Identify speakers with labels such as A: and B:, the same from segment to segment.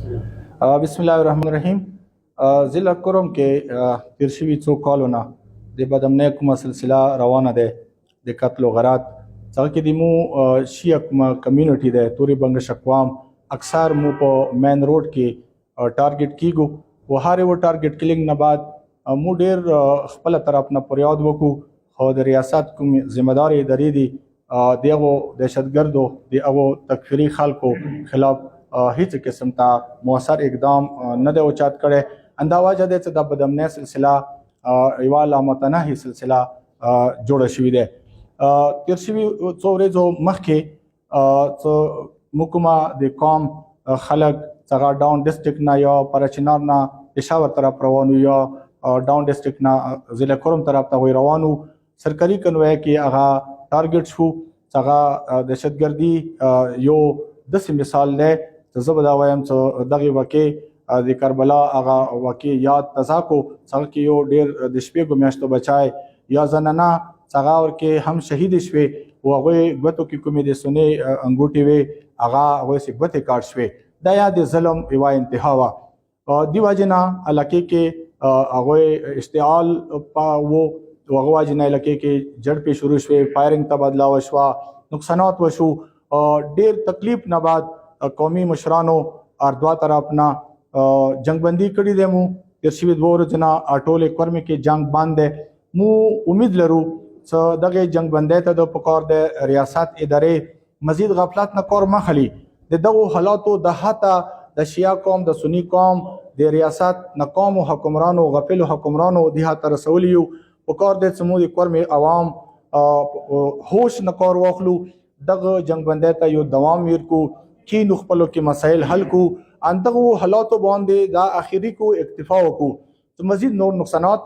A: बिस्मिल्लाहिर्रहमानिर्रहीम। ज़िला कुरम के تیر شوي څو کالونه د بدامنۍ کومه سلسله روانه ده د قتل و غارت څنګه کې د مو شیعه کومه کمیونټي ده توري بنګش اقوام اکثر مو په مین روډ کې ټارګټ کیږو و هر یو ټارګټ کلینګ نه بعد مو ډیر خپل طرف نه پریاد وکړو خو د ریاست کوم ذمہ دار ادارې دي دغه دهشتګردو دغه تکفیری خلکو خلاف هیڅ قسم ته مؤثر اقدام نه دی اوچات کړی. همدا وجه ده چې د بدامنۍ سلسله یوه لامتناهي سلسله جوړه شوې ده. تیر شوي څو ورځو مخکې موږ کومه د قوم خلک څنګه ډاون ډسټرکټ نه یا پرچنار نه پېښور طرف روان یا ډاون ډسټرکټ نه ضلع کوروم طرف ته روان سرکاري کنوای کې هغه ټارګټ شو څنګه دهشتګردي یو داسې مثال دی چې زه به دا وایم چې دغې واقع د کربلا هغه واقع یاد تازه کو څنګه کې یو ډېر د شپږو میاشتو بچای یا زنانه څنګه ورکې هم شهید شوې او هغوی ګوتو کې کومې د سونې انګوټې وې هغه هغوی سې ګوتې کاټ شوې دا یا د ظلم یوه انتها وه. دې وجې نه علاقې کې هغوی اشتعال و هغه وجې نه علاقې کې جړپې شروع شوې فایرنګ تبادله وشوه نقصانات وشو ډېر تکلیف نه بعد قومي مشرانو اردوا طرف نه جنگ بندي کړي دی. مو تیر شوي دوه ورځې نه ټول کورمې کې جنگ بند دی. مو امید لرو چې دغه جنگ بندۍ ته د پکار د ریاست ادارې مزید غفلت نه کار مخلي د دغو حالاتو د حتی د شیعه قوم د سني قوم د ریاست ناکامو حکمرانو غفلو حکمرانو دې ته رسولي یو پکار دی چې موږ د کورمې عوام هوش نه کار واخلو دغه جنگ بندۍ ته یو دوام ورکو کینو خپلو کې مسایل حل کو اندغه حالاتو باندې دا اخیری کو اکتفا وکړو چې مزید نور نقصانات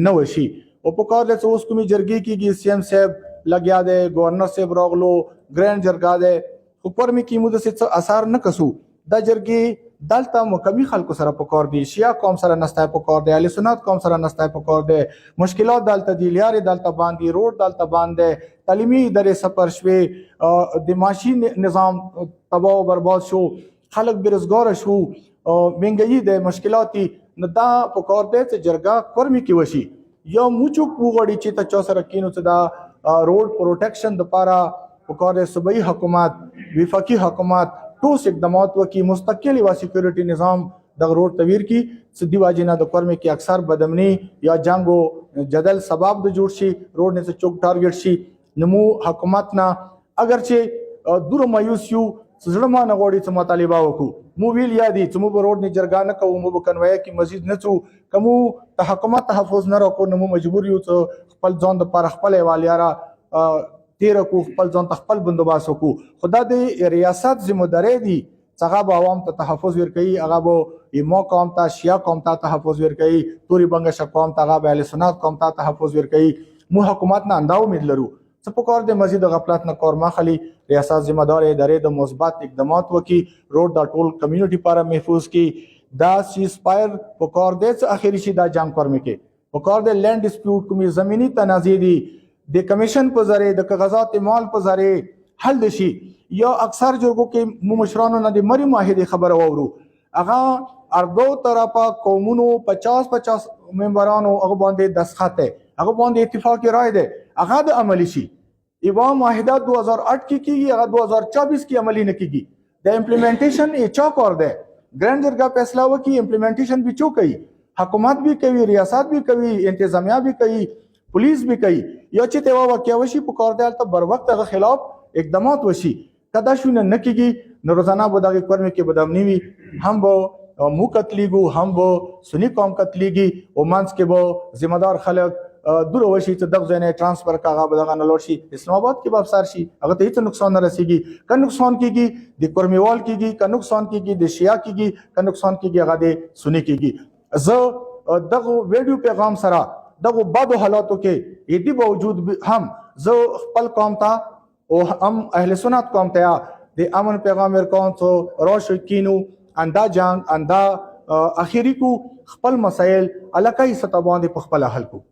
A: نه وشي او په کار له اوس کومي جرګې کېږي سی ایم صاحب لګیا دی گورنر صاحب راغلو ګرینډ جرګه دی خو پرمې کې موږ څه اثر نه کسو دا جرګې دلته مقامي خلکو سره په کار دی شیعه قوم سره نسته په کار دی اهل سنت قوم سره نسته په کار دی مشکلات دلته دی لارې دلته باندې روډ دلته باندې تعلیمي ادارې سفر شوې د معاشي نظام تباہ و برباد شو خلک بیروزګاره شو مهنګايي د مشکلاتي نه دا په کار دی چې جرګه کورمې کې وشي یا موچوک وغواړي چې ته چا سره کینو چې دا روډ پروټیکشن دپاره په کار دی صوبایي حکومت وفاقي حکومت ټوس اقدامات وکړي مستقل یوه سیکورټي نظام دغه روډ تویر کړي چې دې وجې نه د کورمې کې اکثر بدامني یا جنګ و جدل سبب د جوړ شي روډ نه څه چوک ټارګټ شي نو مو حکومت نه اگر چې دوره مایوس یو زړه ما نه غواړي چې مطالبه وکړو مو ویل یادي چې مو به روډ نه جرګه نه کوو مو به کنوایه کې مزید نه څو که مو د حکومت تحفظ نه راکړو نو مو مجبور یو چې خپل ځان دپاره خپله یوه لیاره تیره کو خپل ځان ته خپل بندوبست وکړو خو دا د ریاست ذمهدارۍ دي چې هغه به عوام ته تحفظ ورکوي هغه به ایما قوم ته شیعه قوم ته تحفظ ورکوي توري بنګشه قوم ته هغه به اهل سنت قوم ته تحفظ ورکوي مو حکومت نه اندا امید لرو څه په کار دی مزید غفلت نه کار مخلي ریاست ذمہ دار ادارې د مثبت اقدامات وکړي روډ د ټول کمیونټي لپاره محفوظ کړي دا سیز فایر په کار دی چې اخري شي دا جنګ کورمې کې په کار دی لینډ ډسپیوټ کومې زمینی تنازع دي د کمیشن په ذریعه د کاغذات مال په ذریعه حل شي یا اکثر جرګو کې مو مشرانو نه د مری معاهدې خبره واورو هغه اردو طرفه قومونو 50 ممبرانو هغه باندې دستخط دی هغه باندې اتفاقی رائے دی هغه د عملی شي ایوا معاهده 2008 کې کیږي هغه 2024 کې عملی نه کیږي د امپلیمنټیشن چا کار دی ګرینډ جرګه فیصله وکړي امپلیمنټیشن به چو کوي حکومت بھی کوي ریاست بھی کوي انتظامیه بھی کوي پولیس بھی کوي یا چې ته واقعیا وشي په کار دی ته بر وخت هغه خلاف اقدامات وشي کدا شونه نه کیږي نو روزانه به دغه کورمې کې بدامني وي هم به مو قتلیږو هم به سني قوم قتلیږي او منځ کې به ذمہ دار خلک دور وشي چې دغه ځای نه ټرانسفر کاغه به دغه نه لوړ شي اسلام آباد کې به افسر شي هغه ته هیڅ نقصان نه رسیږي که نقصان کیږي د کورمیوال کیږي که نقصان کیږي د شیعه کیږي که نقصان کیږي هغه د سني کیږي زه دغه ویډیو پیغام سره دغه بدو حالاتو کې ایدی باوجود هم زه خپل قوم ته او هم اهل سنت قوم ته د امن پیغام ورکوم چې راشه کینو اندا جنگ اندا اخیری کو خپل مسائل علاقائی سطح باندې په خپل حل کو